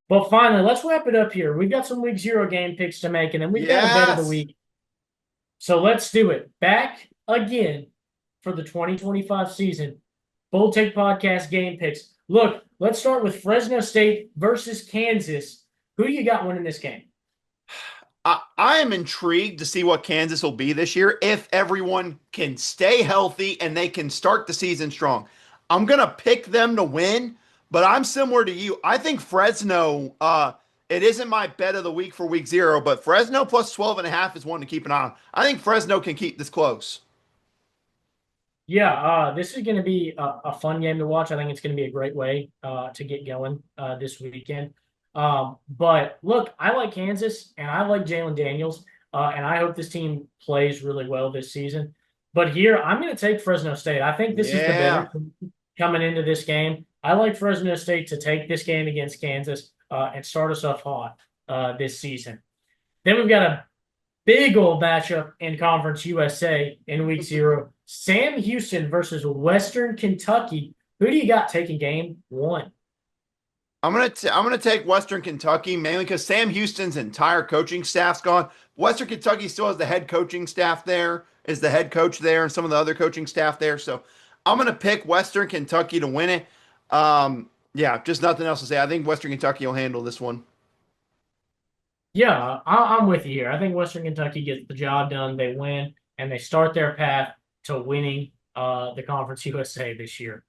But finally, let's wrap it up here. We've got some week zero game picks to make, and then we've got a bet of the Yes. week. So let's do it. Back again for the 2025 season. Bold Take Podcast game picks. Look, let's start with Fresno State versus Kansas. Who do you got winning this game? I am intrigued to see what Kansas will be this year if everyone can stay healthy and they can start the season strong. I'm going to pick them to win, but I'm similar to you. I think Fresno, it isn't my bet of the week for week zero, but Fresno plus 12.5 is one to keep an eye on. I think Fresno can keep this close. Yeah, this is going to be a fun game to watch. I think it's going to be a great way to get going this weekend. But look, I like Kansas and I like Jalen Daniels, and I hope this team plays really well this season. But here, I'm going to take Fresno State. I think this is the better Yeah. team coming into this game. I like Fresno State to take this game against Kansas and start us off hot this season. Then we've got a big old matchup in Conference USA in week zero. Sam Houston versus Western Kentucky. Who do you got taking game one? I'm gonna take Western Kentucky mainly because Sam Houston's entire coaching staff's gone. Western Kentucky still has the head coaching staff there, is the head coach there, and some of the other coaching staff there. So I'm gonna pick Western Kentucky to win it. Yeah, just nothing else to say. I think Western Kentucky will handle this one. Yeah, I'm with you here. I think Western Kentucky gets the job done. They win, and they start their path to winning the Conference USA this year.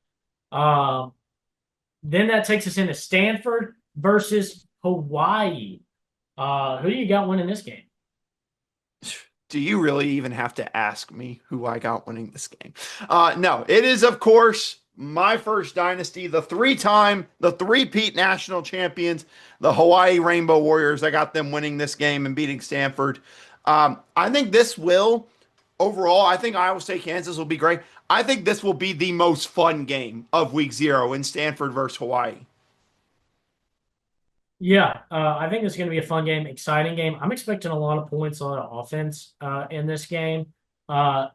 Um, then that takes us into Stanford versus Hawaii. Who do you got winning this game? Do you really even have to ask me who I got winning this game? No, it is, of course, my first dynasty, the three-peat national champions, the Hawaii Rainbow Warriors. I got them winning this game and beating Stanford. I think this will, overall, I think Iowa State, Kansas will be great. I think this will be the most fun game of week zero in Stanford versus Hawaii. Yeah, I think it's going to be a fun game, exciting game. I'm expecting a lot of points, a lot of offense in this game. Uh,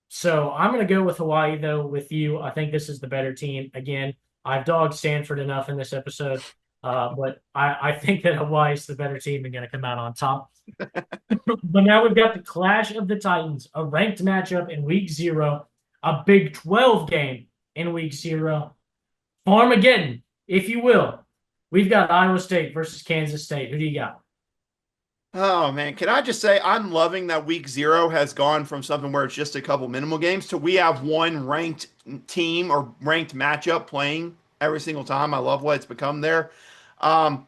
so I'm going to go with Hawaii, though, with you. I think this is the better team. Again, I've dogged Stanford enough in this episode, but I think that Hawaii is the better team and going to come out on top. But now we've got the Clash of the Titans, a ranked matchup in week zero, a Big 12 game in week zero. Farmageddon, if you will. We've got Iowa State versus Kansas State. Who do you got? Oh man, can I just say I'm loving that week zero has gone from something where it's just a couple minimal games to we have one ranked team or ranked matchup playing every single time. I love what it's become there. Um,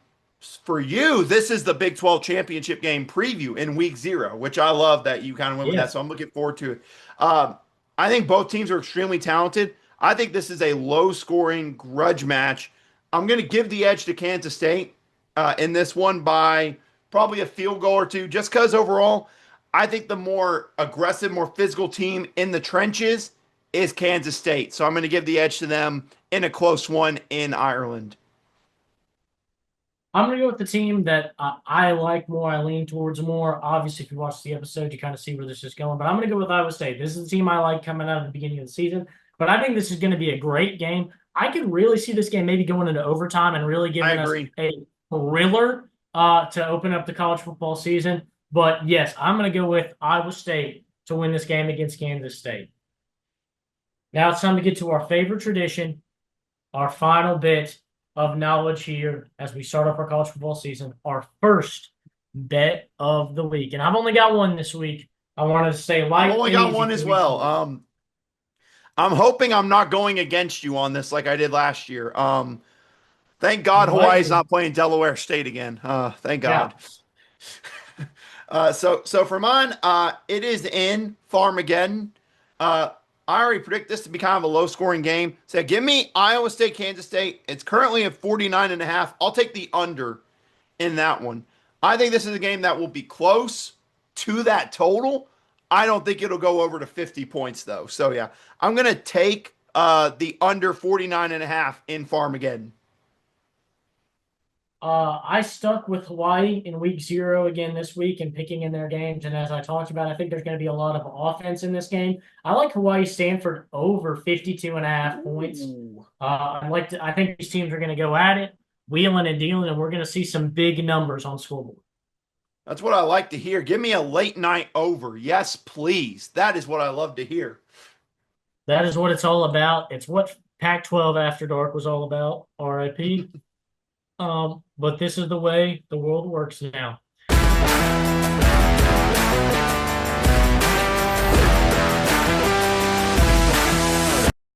for you, this is the Big 12 championship game preview in week zero, which I love that you kind of went with that. Yeah. So I'm looking forward to it. I think both teams are extremely talented. I think this is a low scoring grudge match. I'm going to give the edge to Kansas State in this one by probably a field goal or two, just because overall, I think the more aggressive, more physical team in the trenches is Kansas State. So I'm going to give the edge to them in a close one in Ireland. I'm going to go with the team that I like more, I lean towards more. Obviously, if you watch the episode, you kind of see where this is going. But I'm going to go with Iowa State. This is the team I like coming out at the beginning of the season. But I think this is going to be a great game. I could really see this game maybe going into overtime and really I giving us agree. a thriller to open up the college football season. But yes, I'm going to go with Iowa State to win this game against Kansas State. Now it's time to get to our favorite tradition, our final bit of knowledge here as we start off our college football season, our first bet of the week. And I've only got one this week. I wanted to stay I've light only and got easy one for as week well. zero. I'm hoping I'm not going against you on this like I did last year. Thank God You might Hawaii's be. not playing Delaware State again. Thank Yeah. God. So for mine, it is in Farmageddon. Uh, I already predict this to be kind of a low scoring game. So give me Iowa State, Kansas State. It's currently at 49.5. I'll take the under in that one. I think this is a game that will be close to that total. I don't think it'll go over to 50 points though. So yeah, I'm going to take the under 49.5 in Farmageddon. I stuck with Hawaii in week zero again this week and picking in their games. And as I talked about, I think there's going to be a lot of offense in this game. I like Hawaii Stanford over 52 and a half points. Ooh. I think these teams are going to go at it. wheeling and dealing, and we're going to see some big numbers on scoreboard. That's what I like to hear. Give me a late night over. Yes, please. That is what I love to hear. That is what it's all about. It's what Pac-12 After Dark was all about. RIP. But this is the way the world works now.